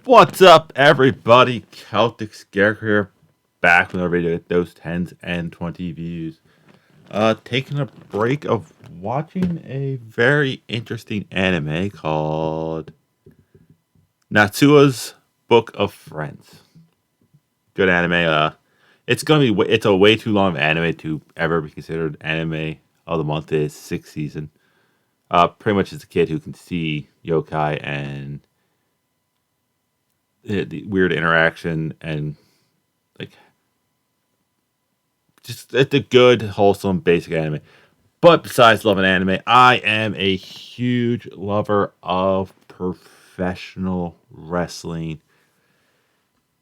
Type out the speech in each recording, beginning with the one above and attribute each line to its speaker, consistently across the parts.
Speaker 1: What's up, everybody? Celtic Scarecrow here, back with another video with those 10s and 20 views. Taking a break of watching a very interesting anime called Natsua's Book of Friends. Good anime. It's a way too long of anime to ever be considered anime of the month. It's 6th season. Pretty much it's a kid who can see yokai and the weird interaction and it's a good, wholesome, basic anime. But besides loving anime, I am a huge lover of professional wrestling.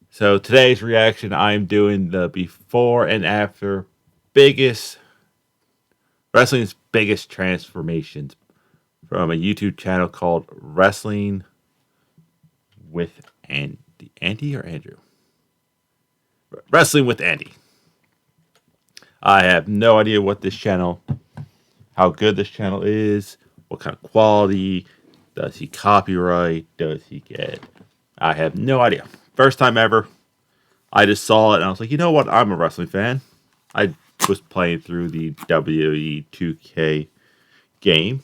Speaker 1: So today's reaction, I'm doing the before and after wrestling's biggest transformations from a YouTube channel called Wrestling with Andy or Andrew? Wrestling with Andy. I have no idea how good this channel is, what kind of quality, does he copyright, does he get? I have no idea. First time ever. I just saw it and I was like, you know what? I'm a wrestling fan. I was playing through the WWE 2K game.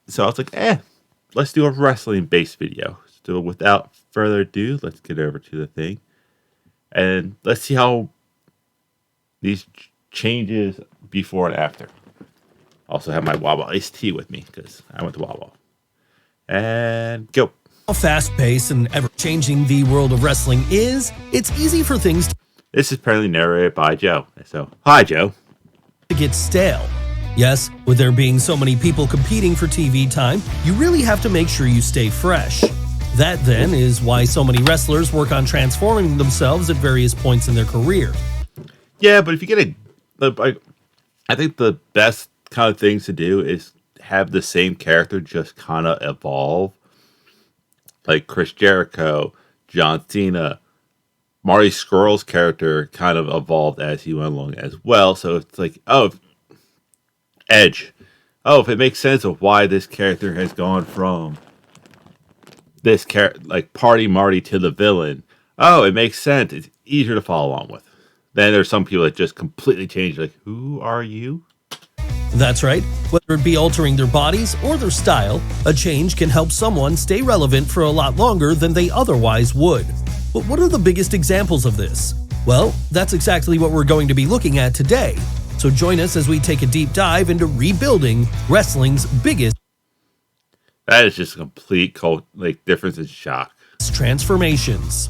Speaker 1: So I was like, let's do a wrestling-based video. So without further ado, let's get over to the thing. And let's see how these changes before and after. Also have my Wawa iced tea with me because I went to Wawa. And go.
Speaker 2: How fast-paced and ever-changing the world of wrestling is, it's easy for things
Speaker 1: This is apparently narrated by Joe. So, hi, Joe.
Speaker 2: to get stale. Yes, with there being so many people competing for TV time, you really have to make sure you stay fresh. That, then, is why so many wrestlers work on transforming themselves at various points in their career.
Speaker 1: Yeah, but if you get I think the best kind of things to do is have the same character just kind of evolve. Like Chris Jericho, John Cena, Marty Scurll's character kind of evolved as he went along as well. So it's like, Edge. If it makes sense of why this character has gone from this Party Marty to the villain. It makes sense. It's easier to follow along with. Then there's some people that just completely change. Like, who are you?
Speaker 2: That's right. Whether it be altering their bodies or their style, a change can help someone stay relevant for a lot longer than they otherwise would. But what are the biggest examples of this? Well, that's exactly what we're going to be looking at today. So join us as we take a deep dive into rebuilding wrestling's biggest
Speaker 1: That is just a complete difference in shock.
Speaker 2: transformations.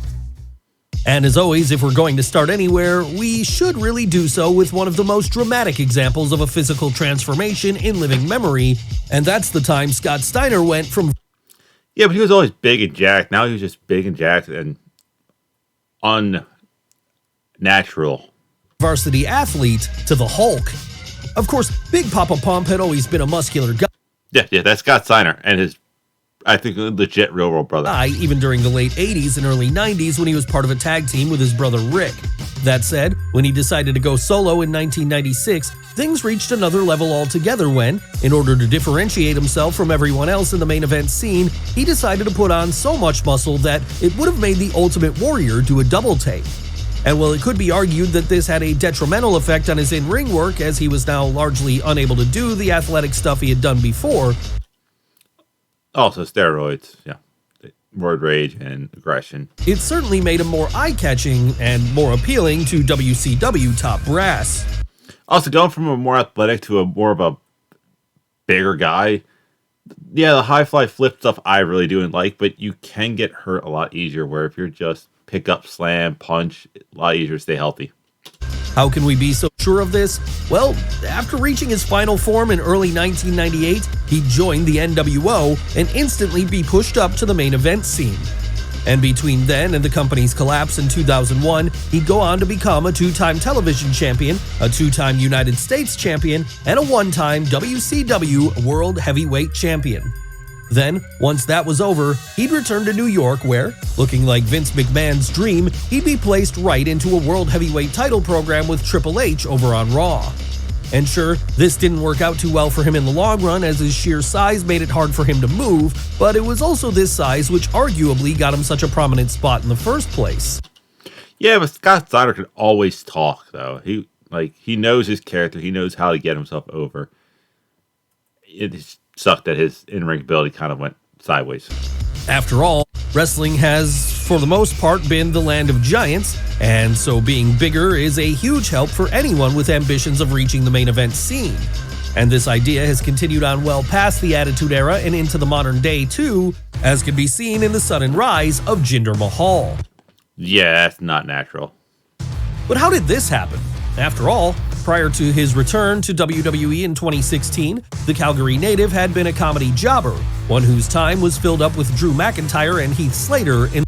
Speaker 2: And as always, if we're going to start anywhere, we should really do so with one of the most dramatic examples of a physical transformation in living memory, and that's the time Scott Steiner went from
Speaker 1: Yeah, but he was always big and jacked. Now he was just big and jacked and unnatural.
Speaker 2: varsity athlete to the Hulk. Of course, Big Papa Pump had always been a muscular
Speaker 1: Yeah, that's Scott Steiner and his, I think, legit real world brother.
Speaker 2: guy, even during the late 80s and early 90s when he was part of a tag team with his brother Rick. That said, when he decided to go solo in 1996, things reached another level altogether when, in order to differentiate himself from everyone else in the main event scene, he decided to put on so much muscle that it would have made the Ultimate Warrior do a double take. And while it could be argued that this had a detrimental effect on his in-ring work as he was now largely unable to do the athletic stuff he had done before,
Speaker 1: Also, steroids, yeah. Word rage and aggression.
Speaker 2: it certainly made him more eye-catching and more appealing to WCW top brass.
Speaker 1: Also, going from a more athletic to a more of a bigger guy. Yeah, the high fly flip stuff I really do like, but you can get hurt a lot easier where if you're just pick up, slam, punch, a lot easier to stay healthy.
Speaker 2: How can we be so sure of this? Well, after reaching his final form in early 1998, he joined the NWO and instantly be pushed up to the main event scene. And between then and the company's collapse in 2001, he'd go on to become a two-time television champion, a two-time United States champion, and a one-time WCW World Heavyweight Champion. Then, once that was over, he'd return to New York where, looking like Vince McMahon's dream, he'd be placed right into a World Heavyweight title program with Triple H over on Raw. And sure, this didn't work out too well for him in the long run as his sheer size made it hard for him to move, but it was also this size which arguably got him such a prominent spot in the first place.
Speaker 1: Yeah, but Scott Steiner can always talk, though. He knows his character. He knows how to get himself over. It just sucked that his in-ring ability kind of went sideways.
Speaker 2: After all, wrestling has, for the most part, been the land of giants, and so being bigger is a huge help for anyone with ambitions of reaching the main event scene. And this idea has continued on well past the Attitude Era and into the modern day too, as can be seen in the sudden rise of Jinder Mahal.
Speaker 1: Yeah, that's not natural.
Speaker 2: But how did this happen? After all, prior to his return to WWE in 2016, the Calgary native had been a comedy jobber, one whose time was filled up with Drew McIntyre and Heath Slater in...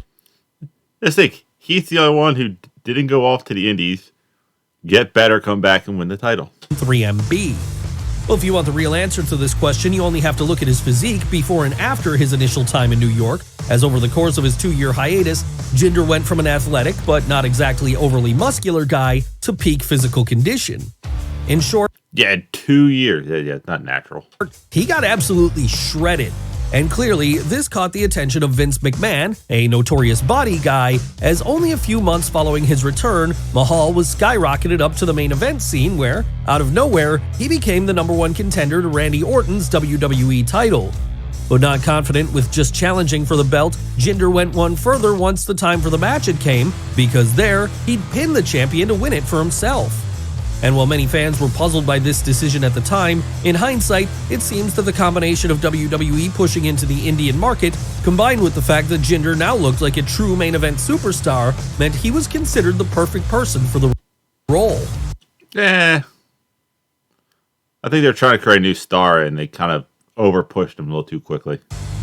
Speaker 1: Just think, Heath's the only one who didn't go off to the Indies, get better, come back, and win the title.
Speaker 2: 3MB. Well, if you want the real answer to this question, you only have to look at his physique before and after his initial time in New York, as over the course of his 2-year hiatus, Jinder went from an athletic but not exactly overly muscular guy to peak physical condition. In short,
Speaker 1: Yeah, 2 years. Yeah, it's not natural.
Speaker 2: he got absolutely shredded. And clearly, this caught the attention of Vince McMahon, a notorious body guy, as only a few months following his return, Mahal was skyrocketed up to the main event scene where, out of nowhere, he became the #1 contender to Randy Orton's WWE title. But not confident with just challenging for the belt, Jinder went one further once the time for the match had came, because there, he'd pin the champion to win it for himself. And while many fans were puzzled by this decision at the time, in hindsight, it seems that the combination of WWE pushing into the Indian market, combined with the fact that Jinder now looked like a true main event superstar, meant he was considered the perfect person for the role.
Speaker 1: I think they're trying to create a new star, and they kind of over-pushed him a little too quickly.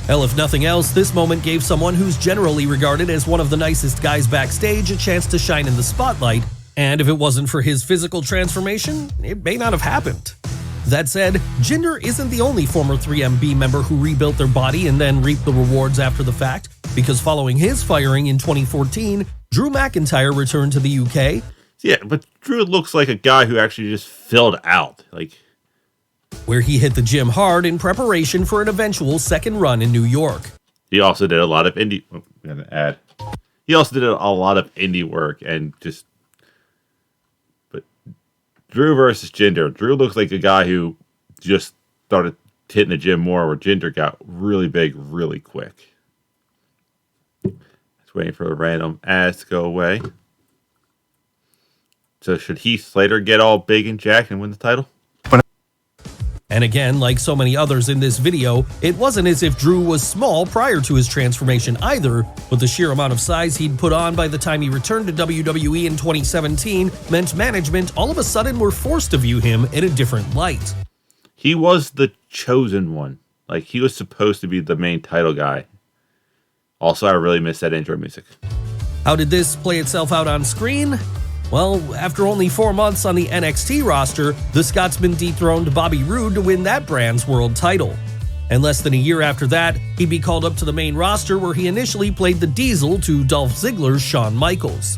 Speaker 2: Hell, if nothing else, this moment gave someone who's generally regarded as one of the nicest guys backstage a chance to shine in the spotlight, and if it wasn't for his physical transformation, it may not have happened. That said, Jinder isn't the only former 3MB member who rebuilt their body and then reaped the rewards after the fact, because following his firing in 2014, Drew McIntyre returned to the UK.
Speaker 1: Yeah, but Drew looks like a guy who actually just filled out.
Speaker 2: Where he hit the gym hard in preparation for an eventual second run in New York.
Speaker 1: He also did a lot of indie... Oh, we got an ad. He also did a lot of indie work and just... But Drew versus Jinder. Drew looks like a guy who just started hitting the gym more, where Jinder got really big really quick. Just waiting for the random ads to go away. So should Heath Slater get all big and jacked and win the title?
Speaker 2: And again, like so many others in this video, it wasn't as if Drew was small prior to his transformation either, but the sheer amount of size he'd put on by the time he returned to WWE in 2017 meant management all of a sudden were forced to view him in a different light.
Speaker 1: He was the chosen one. He was supposed to be the main title guy. Also, I really miss that intro music.
Speaker 2: How did this play itself out on screen? Well, after only 4 months on the NXT roster, the Scotsman dethroned Bobby Roode to win that brand's world title. And less than a year after that, he'd be called up to the main roster where he initially played the Diesel to Dolph Ziggler's Shawn Michaels.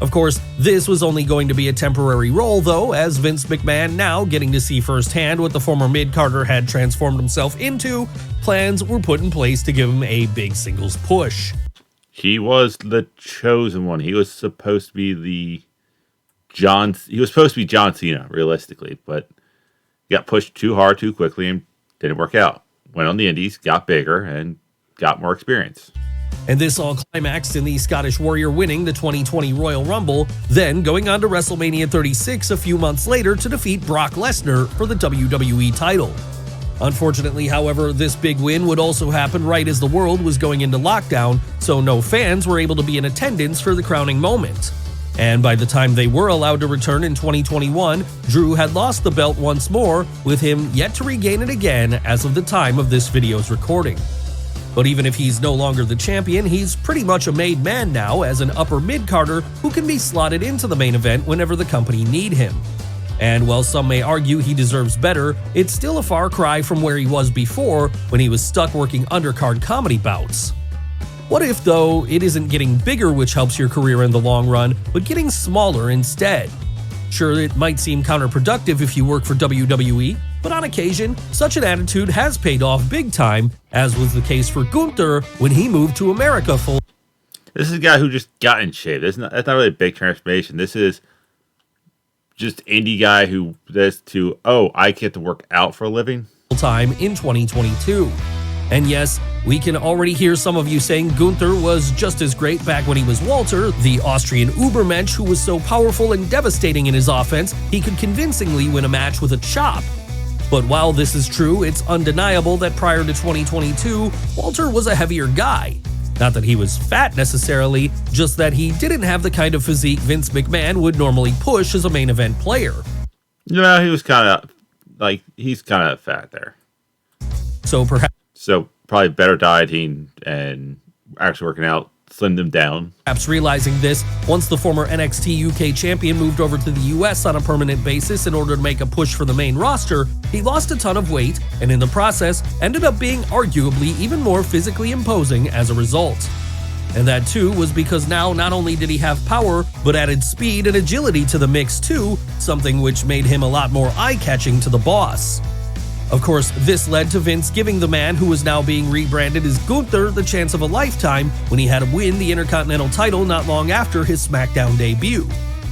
Speaker 2: Of course, this was only going to be a temporary role though, as Vince McMahon, now getting to see firsthand what the former mid-carder had transformed himself into, plans were put in place to give him a big singles push.
Speaker 1: He was the chosen one. He was supposed to be John Cena, realistically, but he got pushed too hard too quickly and didn't work out. Went on the Indies, got bigger, and got more experience.
Speaker 2: And this all climaxed in the Scottish Warrior winning the 2020 Royal Rumble, then going on to WrestleMania 36 a few months later to defeat Brock Lesnar for the WWE title. Unfortunately, however, this big win would also happen right as the world was going into lockdown, so no fans were able to be in attendance for the crowning moment. And by the time they were allowed to return in 2021, Drew had lost the belt once more, with him yet to regain it again as of the time of this video's recording. But even if he's no longer the champion, he's pretty much a made man now as an upper mid-carder who can be slotted into the main event whenever the company need him. And while some may argue he deserves better, it's still a far cry from where he was before when he was stuck working undercard comedy bouts. What if, though, it isn't getting bigger which helps your career in the long run, but getting smaller instead? Sure, it might seem counterproductive if you work for WWE, but on occasion, such an attitude has paid off big time, as was the case for Gunther when he moved to America full.
Speaker 1: This is a guy who just got in shape. That's not really a big transformation. This is just indie guy who does to, oh, I get to work out for a living.
Speaker 2: Time in 2022. And yes, we can already hear some of you saying Gunther was just as great back when he was Walter, the Austrian Ubermensch who was so powerful and devastating in his offense, he could convincingly win a match with a chop. But while this is true, it's undeniable that prior to 2022, Walter was a heavier guy. Not that he was fat necessarily, just that he didn't have the kind of physique Vince McMahon would normally push as a main event player.
Speaker 1: No, he was he's kind of fat there. So probably better dieting and actually working out slimmed him down.
Speaker 2: Perhaps realizing this, once the former NXT UK champion moved over to the US on a permanent basis in order to make a push for the main roster, he lost a ton of weight and in the process ended up being arguably even more physically imposing as a result. And that too was because now not only did he have power, but added speed and agility to the mix too, something which made him a lot more eye-catching to the boss. Of course, this led to Vince giving the man who was now being rebranded as Gunther the chance of a lifetime when he had to win the Intercontinental title not long after his SmackDown debut.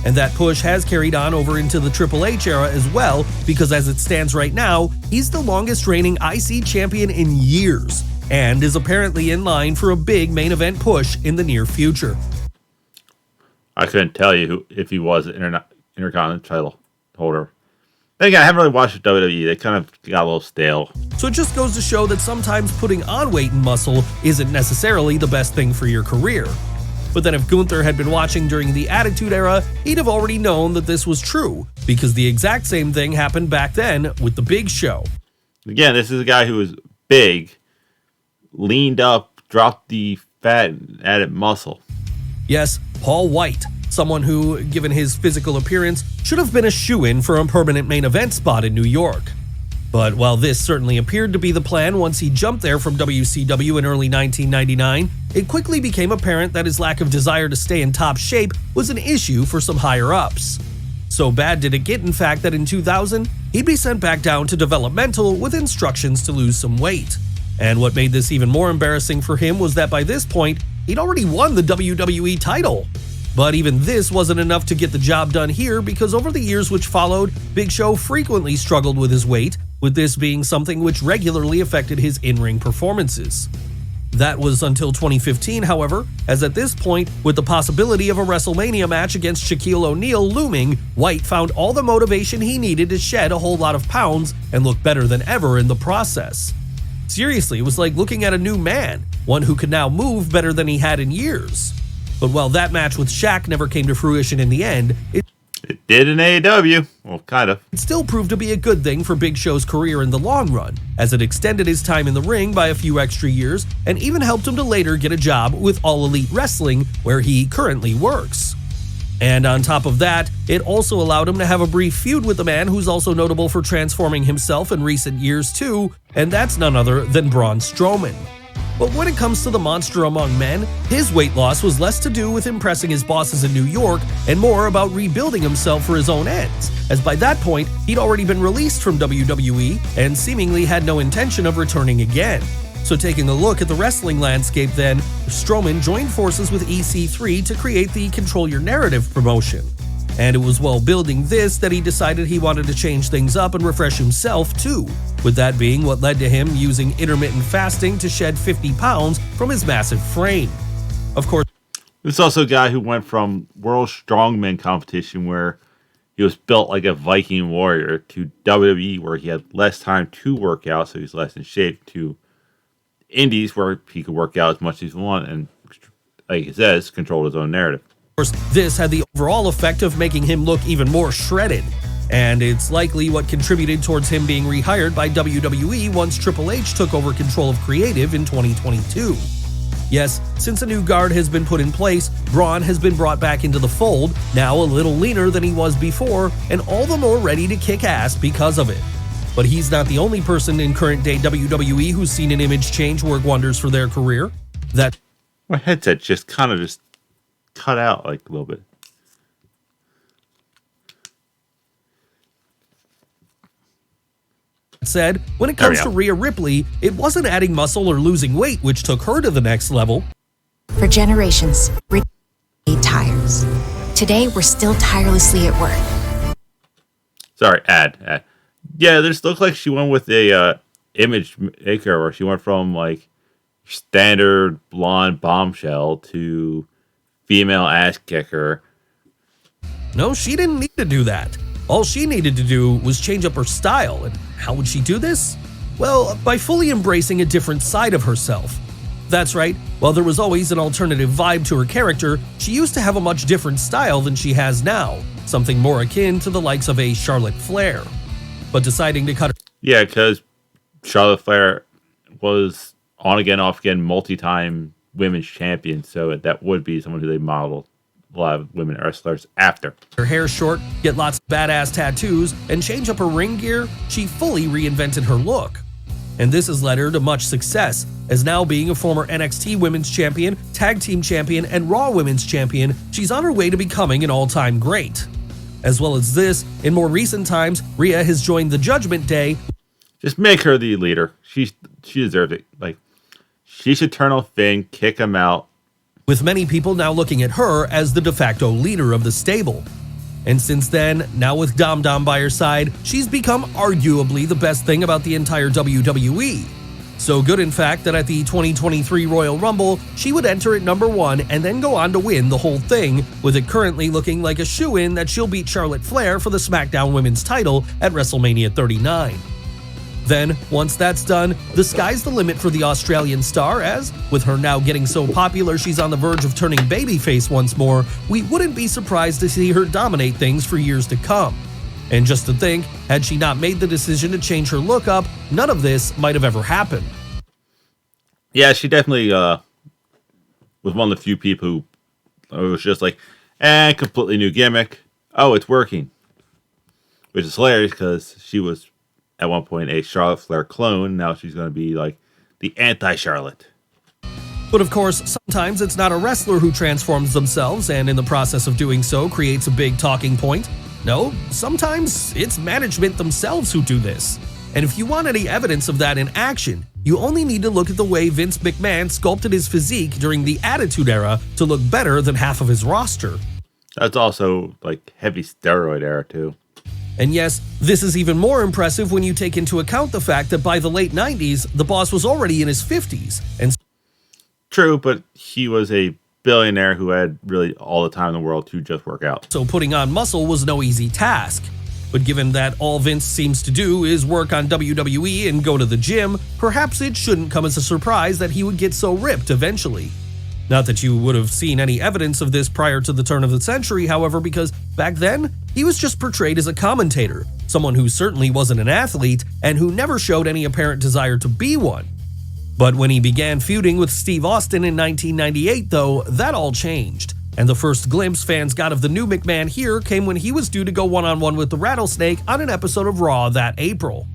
Speaker 2: And that push has carried on over into the Triple H era as well, because as it stands right now, he's the longest reigning IC champion in years, and is apparently in line for a big main event push in the near future.
Speaker 1: I couldn't tell you if he was an Intercontinental title holder. Then again, I haven't really watched WWE. They kind of got a little stale.
Speaker 2: So it just goes to show that sometimes putting on weight and muscle isn't necessarily the best thing for your career. But then if Gunther had been watching during the Attitude Era, he'd have already known that this was true, because the exact same thing happened back then with The Big Show.
Speaker 1: Again, this is a guy who was big, leaned up, dropped the fat, and added muscle.
Speaker 2: Yes, Paul White. Someone who, given his physical appearance, should have been a shoo-in for a permanent main event spot in New York. But while this certainly appeared to be the plan once he jumped there from WCW in early 1999, it quickly became apparent that his lack of desire to stay in top shape was an issue for some higher-ups. So bad did it get, in fact, that in 2000, he'd be sent back down to developmental with instructions to lose some weight. And what made this even more embarrassing for him was that by this point, he'd already won the WWE title. But even this wasn't enough to get the job done here, because over the years which followed, Big Show frequently struggled with his weight, with this being something which regularly affected his in-ring performances. That was until 2015, however, as at this point, with the possibility of a WrestleMania match against Shaquille O'Neal looming, White found all the motivation he needed to shed a whole lot of pounds and look better than ever in the process. Seriously, it was like looking at a new man, one who could now move better than he had in years. But while that match with Shaq never came to fruition in the end, it
Speaker 1: did in AEW. Well, kind of.
Speaker 2: It still proved to be a good thing for Big Show's career in the long run, as it extended his time in the ring by a few extra years and even helped him to later get a job with All Elite Wrestling, where he currently works. And on top of that, it also allowed him to have a brief feud with the man who's also notable for transforming himself in recent years too, and that's none other than Braun Strowman. But when it comes to the monster among men, his weight loss was less to do with impressing his bosses in New York and more about rebuilding himself for his own ends, as by that point, he'd already been released from WWE and seemingly had no intention of returning again. So taking a look at the wrestling landscape then, Strowman joined forces with EC3 to create the Control Your Narrative promotion. And it was while building this that he decided he wanted to change things up and refresh himself too, with that being what led to him using intermittent fasting to shed 50 pounds from his massive frame. Of course,
Speaker 1: this is also a guy who went from World Strongman competition, where he was built like a Viking warrior, to WWE, where he had less time to work out, so he's less in shape, to Indies, where he could work out as much as he wanted and, like he says, control his own narrative.
Speaker 2: Of course, this had the overall effect of making him look even more shredded, and it's likely what contributed towards him being rehired by WWE once Triple H took over control of creative in 2022. Yes, since a new guard has been put in place, Braun has been brought back into the fold, now a little leaner than he was before, and all the more ready to kick ass because of it. But he's not the only person in current-day WWE who's seen an image change work wonders for their career.
Speaker 1: My headset just kind of cut out like a little bit.
Speaker 2: Said, when it
Speaker 1: There we
Speaker 2: comes to
Speaker 1: go.
Speaker 2: Rhea Ripley, it wasn't adding muscle or losing weight which took her to the next level.
Speaker 3: For generations, Rick made tires. Today, we're still tirelessly at work.
Speaker 1: Sorry, ad. Yeah, this looks like she went with a image maker where she went from like standard blonde bombshell to female ass kicker.
Speaker 2: No, she didn't need to do that. All she needed to do was change up her style. And how would she do this? Well, by fully embracing a different side of herself. That's right, while there was always an alternative vibe to her character, she used to have a much different style than she has now, something more akin to the likes of a Charlotte Flair. But deciding to cut her
Speaker 1: Yeah, because Charlotte Flair was on again, off again, multi-time women's champion, so that would be someone who they modeled a lot of women wrestlers after.
Speaker 2: hair short, get lots of badass tattoos, and change up her ring gear, she fully reinvented her look. And this has led her to much success, as now being a former NXT Women's Champion, Tag Team Champion, and Raw Women's Champion, she's on her way to becoming an all-time great. As well as this, in more recent times, Rhea has joined the Judgment Day.
Speaker 1: Just make her the leader. She deserves it. Like, she should turn on Finn, kick him out.
Speaker 2: With many people now looking at her as the de facto leader of the stable. And since then, now with Dom Dom by her side, she's become arguably the best thing about the entire WWE. So good, in fact, that at the 2023 Royal Rumble, she would enter at number 1 and then go on to win the whole thing, with it currently looking like a shoo-in that she'll beat Charlotte Flair for the SmackDown Women's title at WrestleMania 39. Then, once that's done, the sky's the limit for the Australian star as, with her now getting so popular she's on the verge of turning babyface once more, we wouldn't be surprised to see her dominate things for years to come. And just to think, had she not made the decision to change her look up, none of this might have ever happened.
Speaker 1: Yeah, she definitely was one of the few people who was just like, completely new gimmick. Oh, it's working. Which is hilarious because she was at one point a Charlotte Flair clone. Now she's going to be like the anti-Charlotte.
Speaker 2: But of course, sometimes it's not a wrestler who transforms themselves and in the process of doing so creates a big talking point. No, sometimes it's management themselves who do this. And if you want any evidence of that in action, you only need to look at the way Vince McMahon sculpted his physique during the Attitude Era to look better than half of his roster.
Speaker 1: That's also like heavy steroid era too.
Speaker 2: And yes, this is even more impressive when you take into account the fact that by the late 90s, the boss was already in his 50s. And
Speaker 1: True, but he was a billionaire who had really all the time in the world to just work out.
Speaker 2: so putting on muscle was no easy task. But given that all Vince seems to do is work on WWE and go to the gym, perhaps it shouldn't come as a surprise that he would get so ripped eventually. Not that you would have seen any evidence of this prior to the turn of the century, however, because back then, he was just portrayed as a commentator, someone who certainly wasn't an athlete and who never showed any apparent desire to be one. But when he began feuding with Steve Austin in 1998, though, that all changed. And the first glimpse fans got of the new McMahon here came when he was due to go one-on-one with the Rattlesnake on an episode of Raw that April.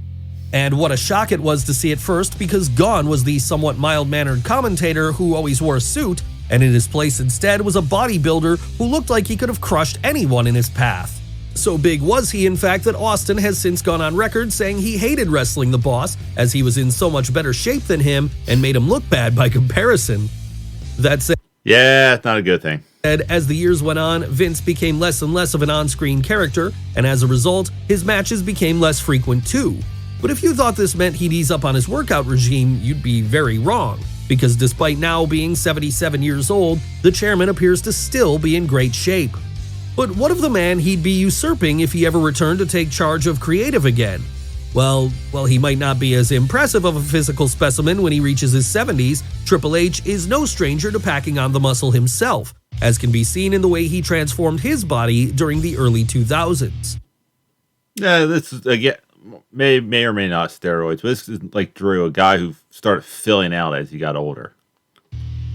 Speaker 2: And what a shock it was to see at first, because gone was the somewhat mild-mannered commentator who always wore a suit, and in his place instead was a bodybuilder who looked like he could have crushed anyone in his path. So big was he, in fact, that Austin has since gone on record saying he hated wrestling the boss, as he was in so much better shape than him and made him look bad by comparison. That said,
Speaker 1: Yeah, it's not a good thing.
Speaker 2: as the years went on, Vince became less and less of an on-screen character, and as a result, his matches became less frequent too. But if you thought this meant he'd ease up on his workout regime, you'd be very wrong, because despite now being 77 years old, the chairman appears to still be in great shape. But what of the man he'd be usurping if he ever returned to take charge of creative again? Well, he might not be as impressive of a physical specimen when he reaches his 70s, Triple H is no stranger to packing on the muscle himself, as can be seen in the way he transformed his body during the early 2000s.
Speaker 1: Yeah, this is again may or may not steroids, but this is like Drew, a guy who started filling out as he got older.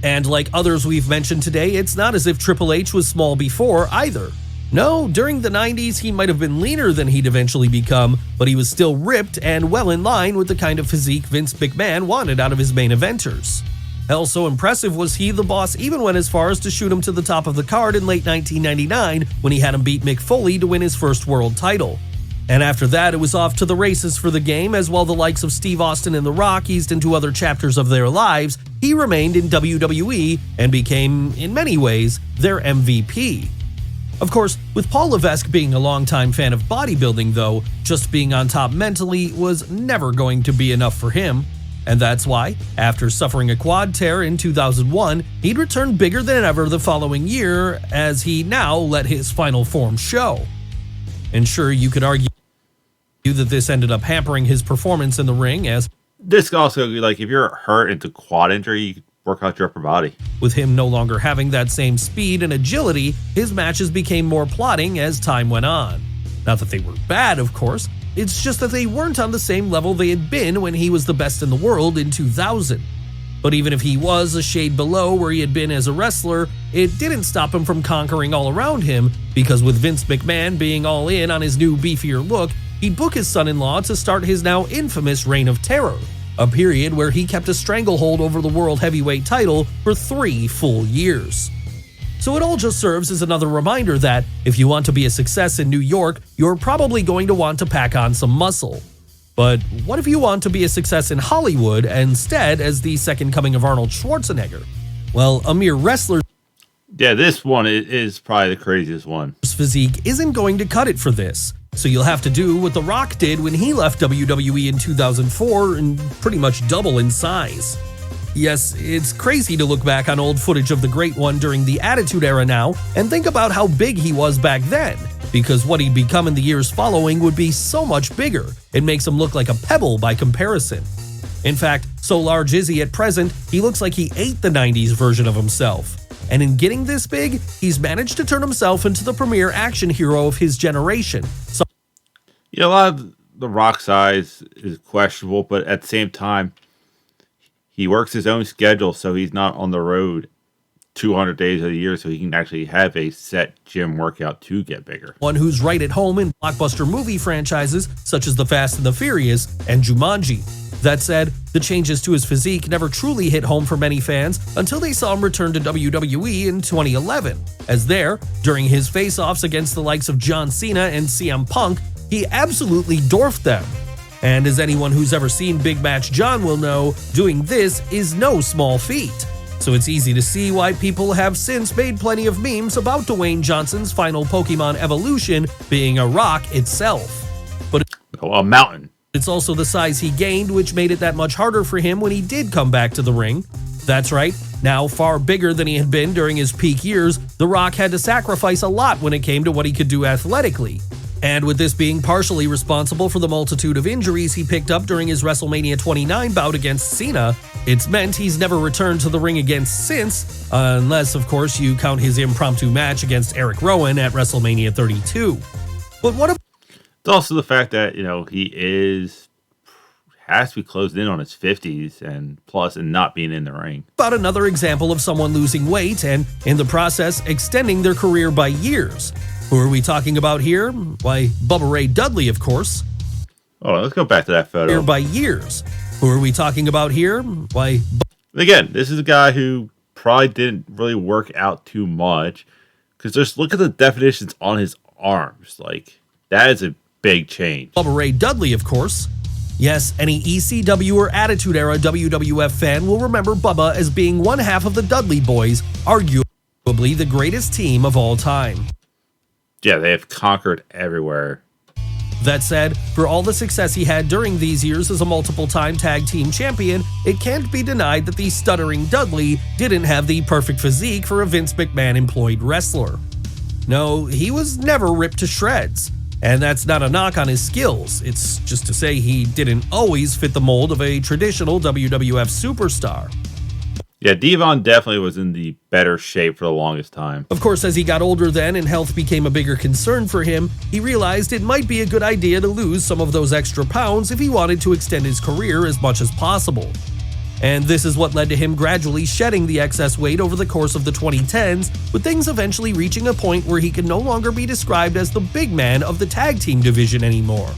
Speaker 2: And like others we've mentioned today, it's not as if Triple H was small before either. No, during the 90s he might have been leaner than he'd eventually become, but he was still ripped and well in line with the kind of physique Vince McMahon wanted out of his main eventers. Hell, so impressive was he, the boss even went as far as to shoot him to the top of the card in late 1999 when he had him beat Mick Foley to win his first world title. And after that, it was off to the races for the game, as while the likes of Steve Austin and The Rock eased into other chapters of their lives, he remained in WWE and became, in many ways, their MVP. Of course, with Paul Levesque being a longtime fan of bodybuilding though, just being on top mentally was never going to be enough for him. And that's why, after suffering a quad tear in 2001, he'd returned bigger than ever the following year, as he now let his final form show. And sure, you could argue that this ended up hampering his performance in the ring, as
Speaker 1: This also, like, if you're hurt into quad injury, you can work out your upper body.
Speaker 2: with him no longer having that same speed and agility, his matches became more plodding as time went on. Not that they were bad, of course, it's just that they weren't on the same level they had been when he was the best in the world in 2000. But even if he was a shade below where he had been as a wrestler, it didn't stop him from conquering all around him, because with Vince McMahon being all in on his new beefier look, he'd book his son-in-law to start his now infamous Reign of Terror, a period where he kept a stranglehold over the World Heavyweight title for 3 full years. So it all just serves as another reminder that if you want to be a success in New York, you're probably going to want to pack on some muscle. But what if you want to be a success in Hollywood instead as the second coming of Arnold Schwarzenegger? Well, a mere wrestler's
Speaker 1: Yeah, this one is probably the craziest one.
Speaker 2: physique isn't going to cut it for this. So you'll have to do what The Rock did when he left WWE in 2004 and pretty much double in size. Yes, it's crazy to look back on old footage of the Great One during the Attitude Era now and think about how big he was back then, because what he'd become in the years following would be so much bigger. It makes him look like a pebble by comparison. In fact, so large is he at present, he looks like he ate the 90s version of himself. And in getting this big, he's managed to turn himself into the premier action hero of his generation. So
Speaker 1: You know, a lot of the Rock size is questionable, but at the same time, he works his own schedule, so he's not on the road 200 days of the year, so he can actually have a set gym workout to get bigger.
Speaker 2: one who's right at home in blockbuster movie franchises such as The Fast and the Furious and Jumanji. That said, the changes to his physique never truly hit home for many fans until they saw him return to WWE in 2011, as there, during his face-offs against the likes of John Cena and CM Punk, he absolutely dwarfed them. And as anyone who's ever seen Big Match John will know, doing this is no small feat. So it's easy to see why people have since made plenty of memes about Dwayne Johnson's final Pokemon evolution being a rock itself. But
Speaker 1: Oh, a mountain.
Speaker 2: it's also the size he gained, which made it that much harder for him when he did come back to the ring. That's right, now far bigger than he had been during his peak years, The Rock had to sacrifice a lot when it came to what he could do athletically. And with this being partially responsible for the multitude of injuries he picked up during his WrestleMania 29 bout against Cena, it's meant he's never returned to the ring again since, unless, of course, you count his impromptu match against Eric Rowan at WrestleMania 32. But what
Speaker 1: It's also the fact that, you know, has to be closed in on his 50s and plus and not being in the ring.
Speaker 2: about another example of someone losing weight and, in the process, extending their career by years? Who are we talking about here? Why, Bubba Ray Dudley, of course.
Speaker 1: Oh, let's go back to that photo.
Speaker 2: Here by years. Who are we talking about here? Why,
Speaker 1: Again, this is a guy who probably didn't really work out too much, because just look at the definitions on his arms. Like, that is a big change.
Speaker 2: Bubba Ray Dudley, of course. Yes, any ECW or Attitude Era WWF fan will remember Bubba as being one half of the Dudley Boys, arguably the greatest team of all time.
Speaker 1: Yeah, they have conquered everywhere.
Speaker 2: That said, for all the success he had during these years as a multiple-time tag team champion, it can't be denied that the stuttering Dudley didn't have the perfect physique for a Vince McMahon-employed wrestler. No, he was never ripped to shreds. And that's not a knock on his skills, it's just to say he didn't always fit the mold of a traditional WWF superstar.
Speaker 1: Yeah, Devon definitely was in the better shape for the longest time.
Speaker 2: Of course, as he got older then and health became a bigger concern for him, he realized it might be a good idea to lose some of those extra pounds if he wanted to extend his career as much as possible. And this is what led to him gradually shedding the excess weight over the course of the 2010s, with things eventually reaching a point where he could no longer be described as the big man of the tag team division anymore.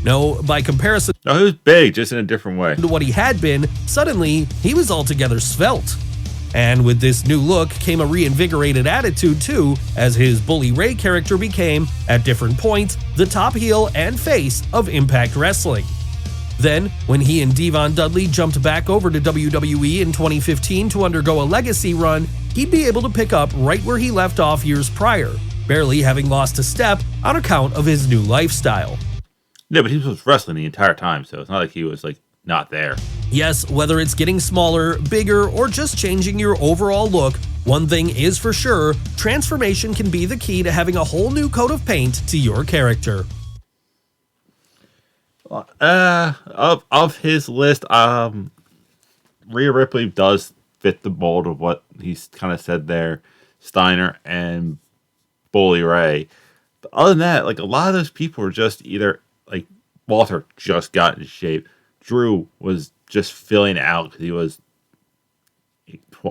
Speaker 2: No, by comparison
Speaker 1: No, he was big, just in a different way.
Speaker 2: to what he had been, suddenly he was altogether svelte. And with this new look came a reinvigorated attitude too, as his Bully Ray character became, at different points, the top heel and face of Impact Wrestling. Then, when he and Devon Dudley jumped back over to WWE in 2015 to undergo a legacy run, he'd be able to pick up right where he left off years prior, barely having lost a step on account of his new lifestyle.
Speaker 1: Yeah, but he was wrestling the entire time, so it's not like he was like not there.
Speaker 2: Yes, whether it's getting smaller, bigger, or just changing your overall look, one thing is for sure, transformation can be the key to having a whole new coat of paint to your character.
Speaker 1: Of his list, Rhea Ripley does fit the mold of what he's kind of said there. Steiner and Bully Ray. But other than that, like a lot of those people were just either like Walter just got in shape. Drew was just filling out because he was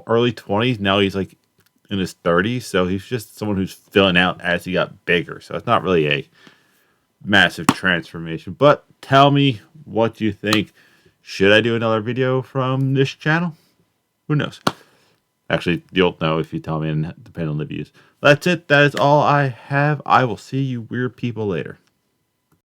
Speaker 1: early 20s. Now he's like in his 30s. So he's just someone who's filling out as he got bigger. So it's not really a massive transformation. But tell me what you think. Should I do another video from this channel? Who knows? Actually, you'll know if you tell me, and depending on the views. That's it. That is all I have. I will see you weird people later.